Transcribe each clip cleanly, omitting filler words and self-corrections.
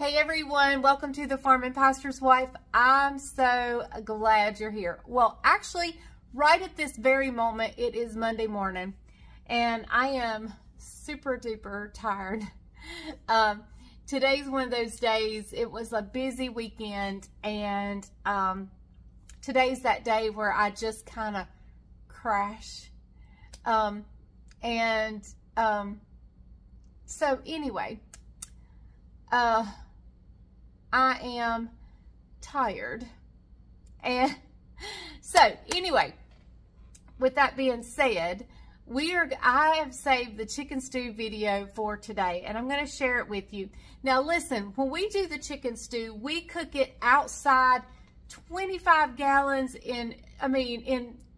Hey everyone, welcome to the Farm and Pastor's Wife. I'm so glad you're here. Well, actually, right at this very moment, it is Monday morning, and I am super duper tired. Today's one of those days. It was a busy weekend, and today's that day where I just kind of crash. So anyway, I am tired. And so anyway, with that being said, I have saved the chicken stew video for today, and I'm going to share it with you. Now listen, when we do the chicken stew, we cook it outside, 25 gallons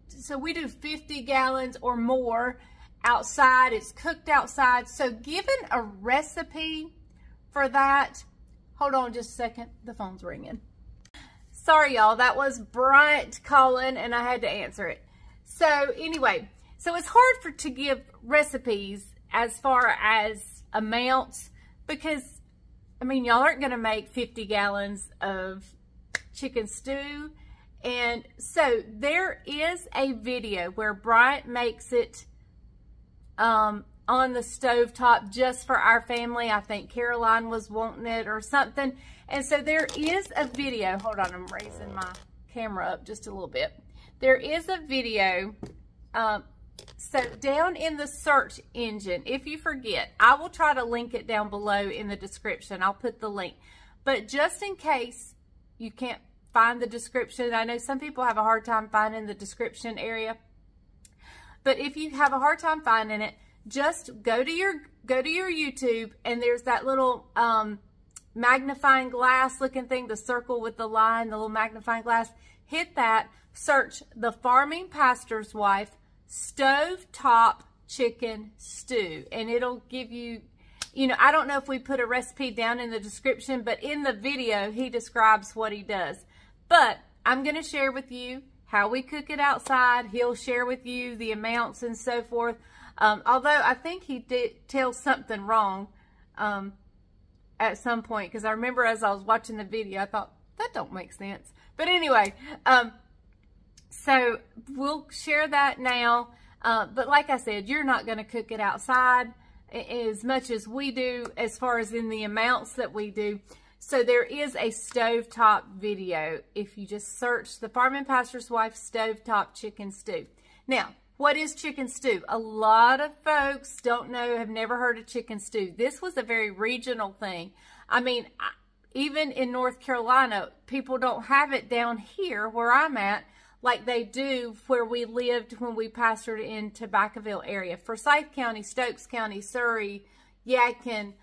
so we do 50 gallons or more outside. It's cooked outside. So given a recipe for that, hold on just a second, the phone's ringing. Sorry y'all, that was Bryant calling and I had to answer it. So anyway, so it's hard to give recipes as far as amounts, because I mean, y'all aren't gonna make 50 gallons of chicken stew. And so there is a video where Bryant makes it on the stovetop just for our family. I think Caroline was wanting it or something. And so there is a video. Hold on, I'm raising my camera up just a little bit. There is a video. So down in the search engine, if you forget, I will try to link it down below in the description. I'll put the link. But just in case you can't find the description, I know some people have a hard time finding the description area. But if you have a hard time finding it, just go to your YouTube, and there's that little magnifying glass looking thing, the circle with the line, the little magnifying glass. Hit that, search the Farming Pastor's Wife Stovetop Chicken Stew, and it'll give you, I don't know if we put a recipe down in the description, but in the video he describes what he does. But I'm going to share with you how we cook it outside. He'll share with you the amounts and so forth. Although I think he did tell something wrong at some point, because I remember as I was watching the video, I thought, that don't make sense. But anyway, so we'll share that now. But like I said, you're not going to cook it outside as much as we do, as far as in the amounts that we do. So there is a stovetop video if you just search the Farm and Pastor's Wife Stovetop Chicken Stew. Now, what is chicken stew? A lot of folks don't know, have never heard of chicken stew. This was a very regional thing. I mean, even in North Carolina, people don't have it down here where I'm at like they do where we lived when we pastored in Tobaccoville area. Forsyth County, Stokes County, Surrey, Yadkin,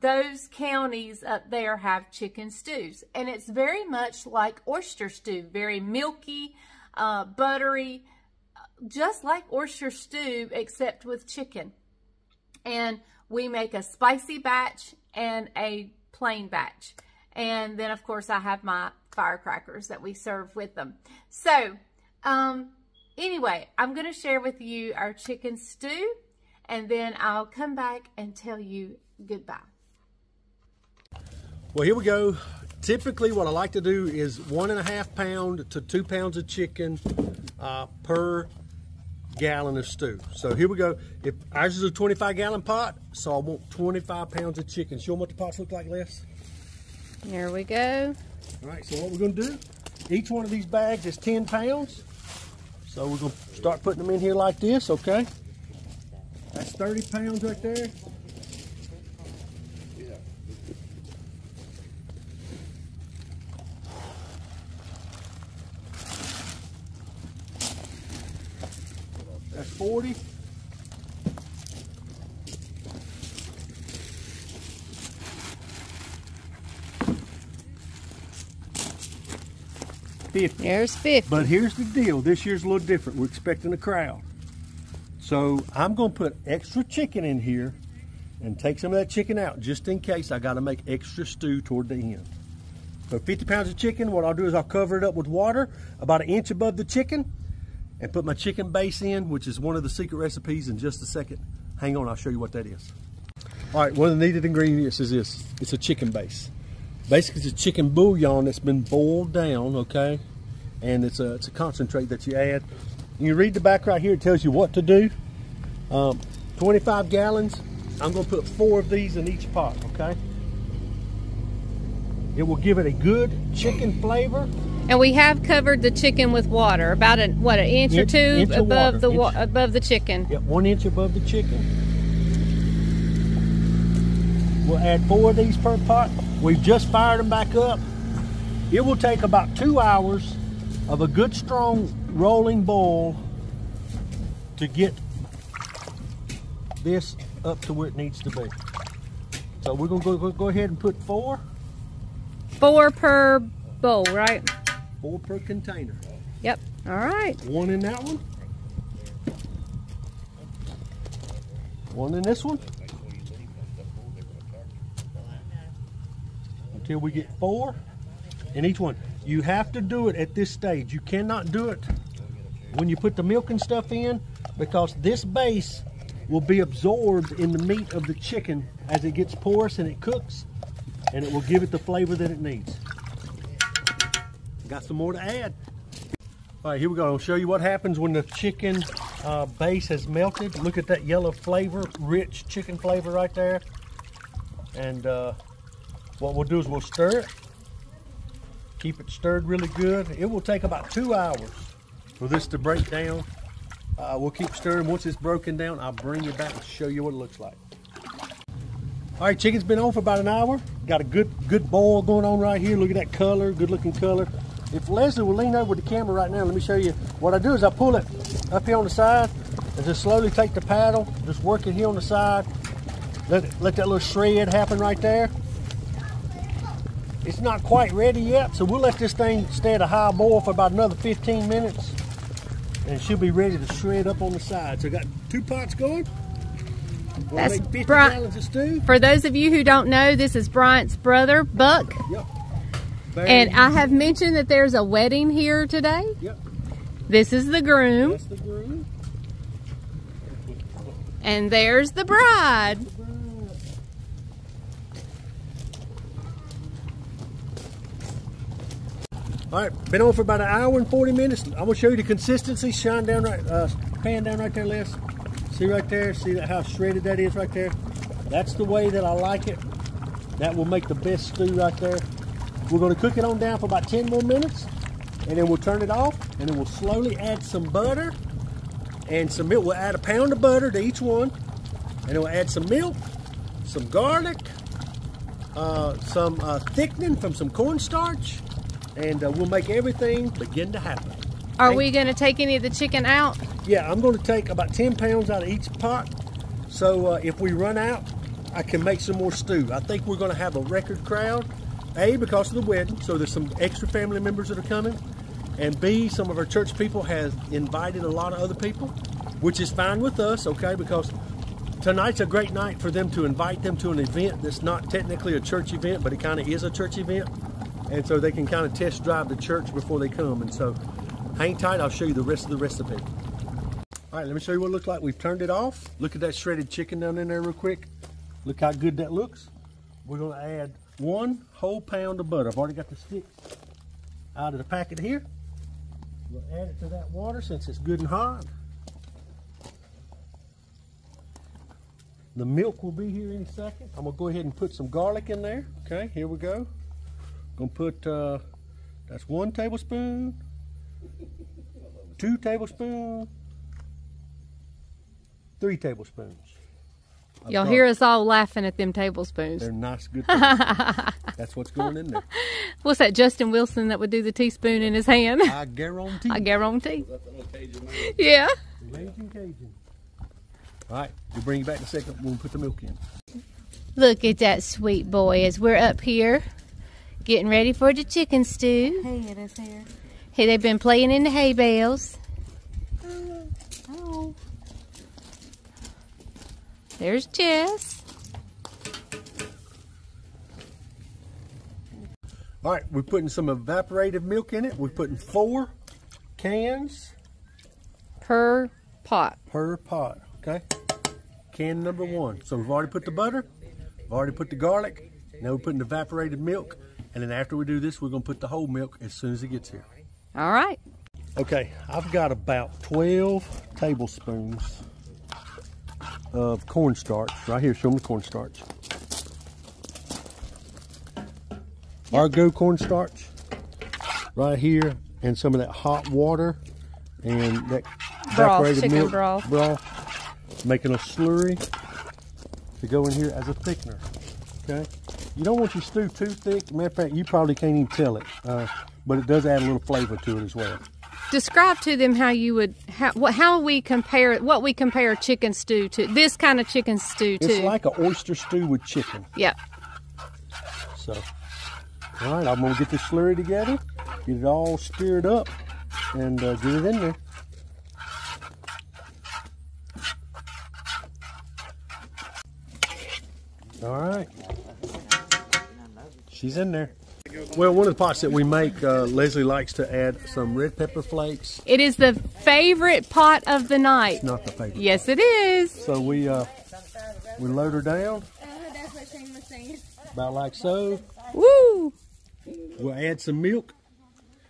those counties up there have chicken stews. And it's very much like oyster stew, very milky, buttery, just like oyster stew, except with chicken. And we make a spicy batch and a plain batch. And then, of course, I have my firecrackers that we serve with them. So, anyway, I'm going to share with you our chicken stew, and then I'll come back and tell you goodbye. Well, here we go. Typically, what I like to do is 1.5 pounds to 2 pounds of chicken per gallon of stew. So here we go. If ours is a 25-gallon pot, so I want 25 pounds of chicken. Show them what the pots look like, Les. There we go. All right, so what we're going to do, each one of these bags is 10 pounds. So we're going to start putting them in here like this, okay? That's 30 pounds right there. That's 40. There's 50. But here's the deal. This year's a little different. We're expecting a crowd. So I'm going to put extra chicken in here and take some of that chicken out just in case I got to make extra stew toward the end. So 50 pounds of chicken, what I'll do is I'll cover it up with water about 1 inch above the chicken and put my chicken base in, which is one of the secret recipes, in just a second. Hang on, I'll show you what that is. All right, one of the needed ingredients is this. It's a chicken base. Basically, it's a chicken bouillon that's been boiled down, okay? And it's a concentrate that you add. You read the back right here, it tells you what to do. 25 gallons. I'm going to put 4 of these in each pot, okay? It will give it a good chicken flavor. And we have covered the chicken with water, about an inch or two above the chicken. Yep, 1 inch above the chicken. We'll add 4 of these per pot. We've just fired them back up. It will take about 2 hours of a good strong rolling boil to get this up to where it needs to be. So we're gonna go ahead and put 4. 4 per bowl, right? 4 per container. Yep. All right. 1 in that one. 1 in this one. Until we get 4 in each one. You have to do it at this stage. You cannot do it when you put the milk and stuff in, because this base will be absorbed in the meat of the chicken as it gets porous and it cooks, and it will give it the flavor that it needs. Got some more to add. All right, here we go. I'll show you what happens when the chicken base has melted. Look at that yellow flavor, rich chicken flavor right there. And what we'll do is we'll stir it. Keep it stirred really good. It will take about 2 hours for this to break down. We'll keep stirring. Once it's broken down, I'll bring you back and show you what it looks like. All right, chicken's been on for about an hour. Got a good boil going on right here. Look at that color, good looking color. If Leslie will lean over with the camera right now, let me show you. What I do is I pull it up here on the side and just slowly take the paddle, just work it here on the side. Let that little shred happen right there. It's not quite ready yet, so we'll let this thing stay at a high boil for about another 15 minutes. And she'll be ready to shred up on the side. So I got 2 pots going. We'll make 50 gallons of stew. For those of you who don't know, this is Bryant's brother, Buck. Yep. And I have mentioned that there's a wedding here today. Yep. This is the groom. That's the groom. And there's the bride. All right, been on for about an hour and 40 minutes. I'm gonna show you the consistency. Shine down right, pan down right there, Les. See right there, see that how shredded that is right there? That's the way that I like it. That will make the best stew right there. We're gonna cook it on down for about 10 more minutes, and then we'll turn it off, and then we'll slowly add some butter and some milk. We'll add a pound of butter to each one, and then we'll add some milk, some garlic, some thickening from some cornstarch, and we'll make everything begin to happen. Are we going to take any of the chicken out? Yeah, I'm going to take about 10 pounds out of each pot. So if we run out, I can make some more stew. I think we're going to have a record crowd. A, because of the wedding, so there's some extra family members that are coming. And B, some of our church people have invited a lot of other people, which is fine with us, okay? Because tonight's a great night for them to invite them to an event that's not technically a church event, but it kind of is a church event. And so they can kind of test drive the church before they come. And so hang tight, I'll show you the rest of the recipe. All right, let me show you what it looks like. We've turned it off. Look at that shredded chicken down in there real quick. Look how good that looks. We're gonna add 1 whole pound of butter. I've already got the sticks out of the packet here. We'll add it to that water since it's good and hot. The milk will be here any second. I'm gonna go ahead and put some garlic in there. Okay, here we go. Gonna put, that's 1 tablespoon, 2 tablespoons, 3 tablespoons. Y'all hear us all laughing at them tablespoons. They're nice, good tablespoons. That's what's going in there. What's that, Justin Wilson that would do the teaspoon in his hand? I guarantee. I guarantee. Yeah. Amazing Cajun. All right, we'll bring you back in a second. We'll put the milk in. Look at that sweet boy as we're up here getting ready for the chicken stew. Hey, it is here. Hey, they've been playing in the hay bales. Oh. There's Jess. All right, we're putting some evaporated milk in it. We're putting 4 cans Per pot. per pot, okay? Can number 1. So we've already put the butter, we've already put the garlic, now we're putting the evaporated milk. And then after we do this, we're gonna put the whole milk as soon as it gets here. All right. Okay, I've got about 12 tablespoons of cornstarch. Right here, show them the cornstarch. Argo cornstarch. Right here, and some of that hot water and that evaporated milk broth, making a slurry to go in here as a thickener. Okay, you don't want your stew too thick. Matter of fact, you probably can't even tell it, but it does add a little flavor to it as well. Describe to them how you would how we compare what we compare chicken stew to, this kind of chicken stew to. It's like an oyster stew with chicken. Yep. So, all right, I'm gonna get this slurry together, get it all stirred up, and get it in there. All right, she's in there. Well, one of the pots that we make, Leslie likes to add some red pepper flakes. It is the favorite pot of the night. It's not the favorite. Yes, it is. So we load her down, about like so. Woo! We'll add some milk.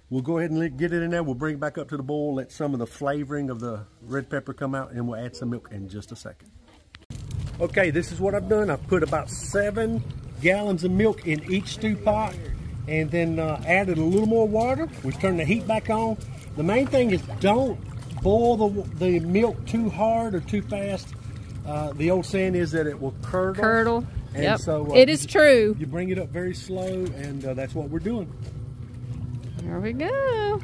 We'll go ahead and get it in there. We'll bring it back up to the boil, let some of the flavoring of the red pepper come out, and we'll add some milk in just a second. Okay, this is what I've done. I've put about 7 gallons of milk in each stew pot, and then added a little more water. We turn the heat back on. The main thing is don't boil the milk too hard or too fast. The old saying is that it will curdle. Curdle. And yep. So, it is true. You bring it up very slow, and that's what we're doing. There we go.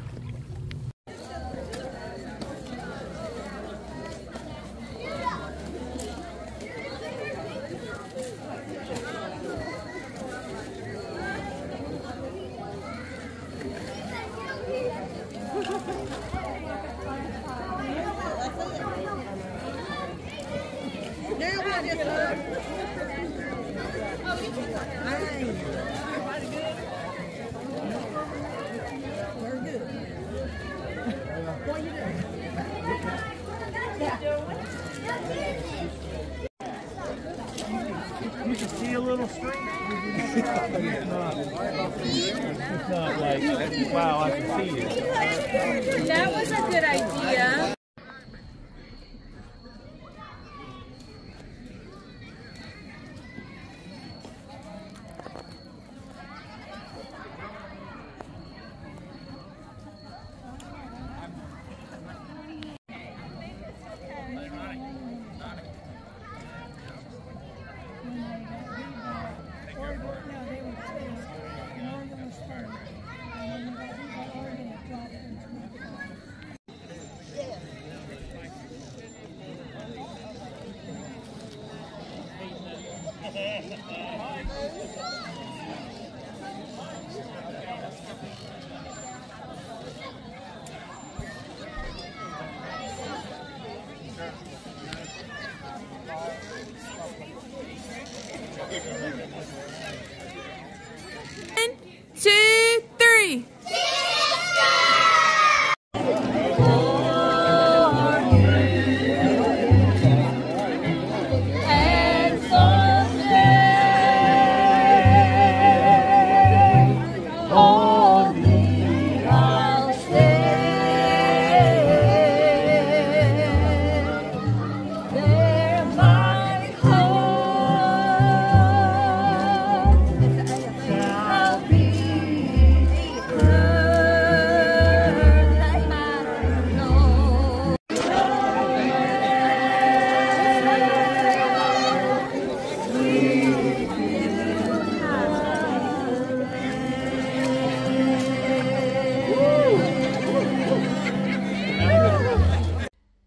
You can see a little streak. It's not like, wow, I can see it. That was a good idea.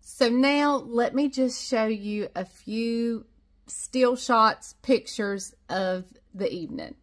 So now let me just show you a few still shots, pictures of the evening.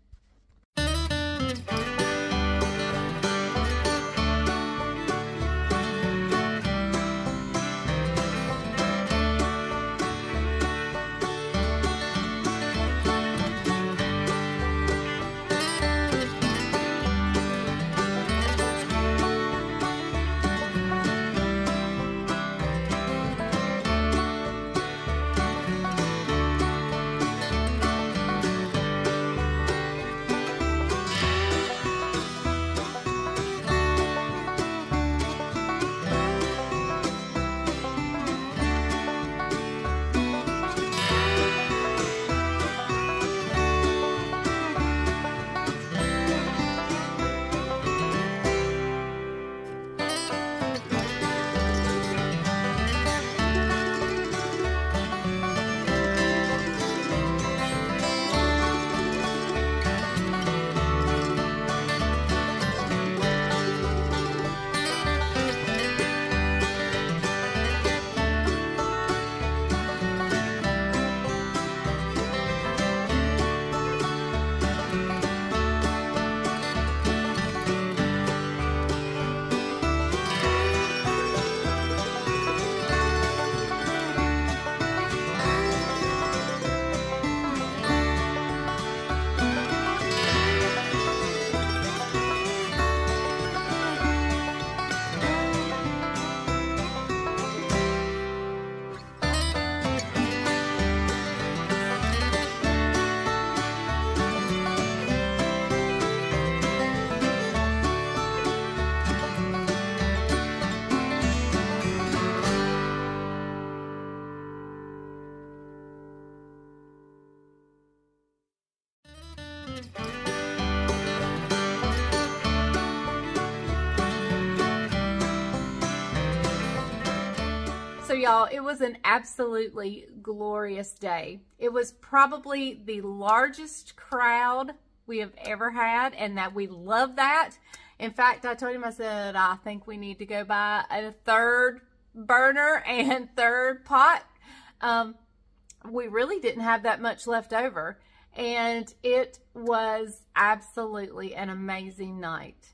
So y'all, it was an absolutely glorious day. It was probably the largest crowd we have ever had, and that we love that. In fact, I told him, I said, I think we need to go buy a third burner and third pot. We really didn't have that much left over, and it was absolutely an amazing night.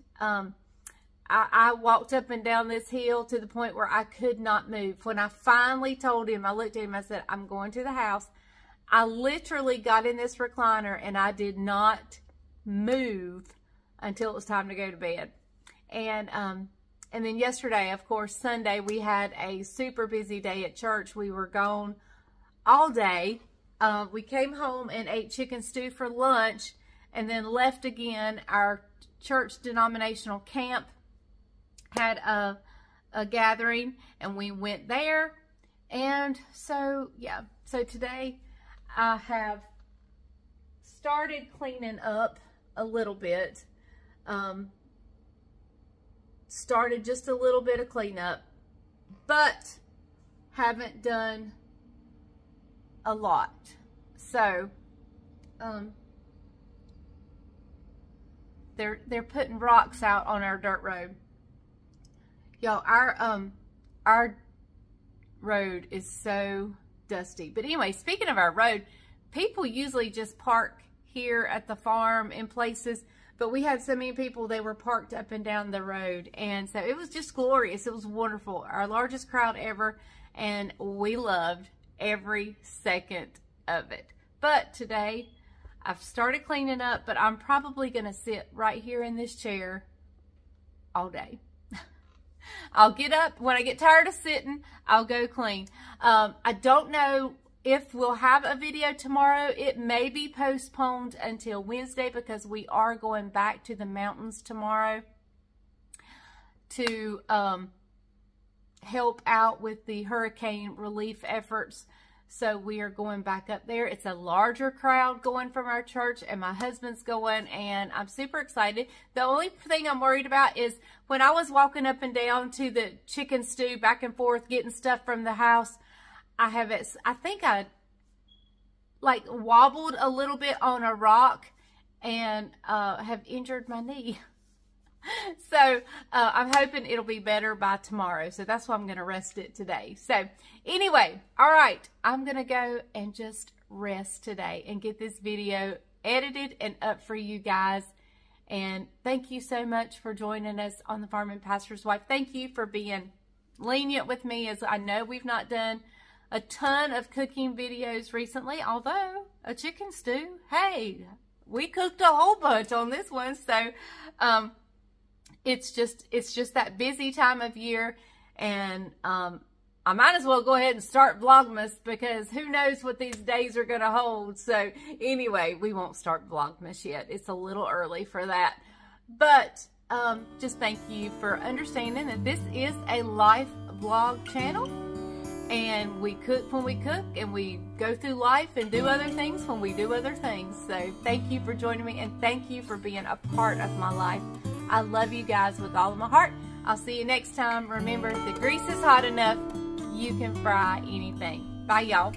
I walked up and down this hill to the point where I could not move. When I finally told him, I looked at him, I said, I'm going to the house. I literally got in this recliner and I did not move until it was time to go to bed. And then yesterday, of course, Sunday, we had a super busy day at church. We were gone all day. We came home and ate chicken stew for lunch and then left again. Our church denominational camp had a gathering and we went there. And so, yeah, so today I have started cleaning up a little bit. Started just a little bit of cleanup, but haven't done a lot. So, they're putting rocks out on our dirt road. Y'all, our road is so dusty. But anyway, speaking of our road, people usually just park here at the farm in places, but we had so many people, they were parked up and down the road. And so it was just glorious. It was wonderful. Our largest crowd ever, and we loved every second of it. But today, I've started cleaning up, but I'm probably going to sit right here in this chair all day. I'll get up. When I get tired of sitting, I'll go clean. I don't know if we'll have a video tomorrow. It may be postponed until Wednesday because we are going back to the mountains tomorrow to help out with the hurricane relief efforts. So we are going back up there. It's a larger crowd going from our church, and my husband's going, and I'm super excited. The only thing I'm worried about is when I was walking up and down to the chicken stew back and forth getting stuff from the house, I think I like wobbled a little bit on a rock and have injured my knee. So I'm hoping it'll be better by tomorrow. So that's why I'm going to rest it today. So anyway, all right, I'm going to go and just rest today and get this video edited and up for you guys. And thank you so much for joining us on The Farming Pastor's Wife. Thank you for being lenient with me, as I know we've not done a ton of cooking videos recently, although a chicken stew, hey, we cooked a whole bunch on this one. So it's just that busy time of year, and I might as well go ahead and start Vlogmas because who knows what these days are going to hold. So anyway, we won't start Vlogmas yet. It's a little early for that. But just thank you for understanding that this is a life vlog channel. And we cook when we cook, and we go through life and do other things when we do other things. So thank you for joining me, and thank you for being a part of my life. I love you guys with all of my heart. I'll see you next time. Remember, the grease is hot enough. You can fry anything. Bye, y'all.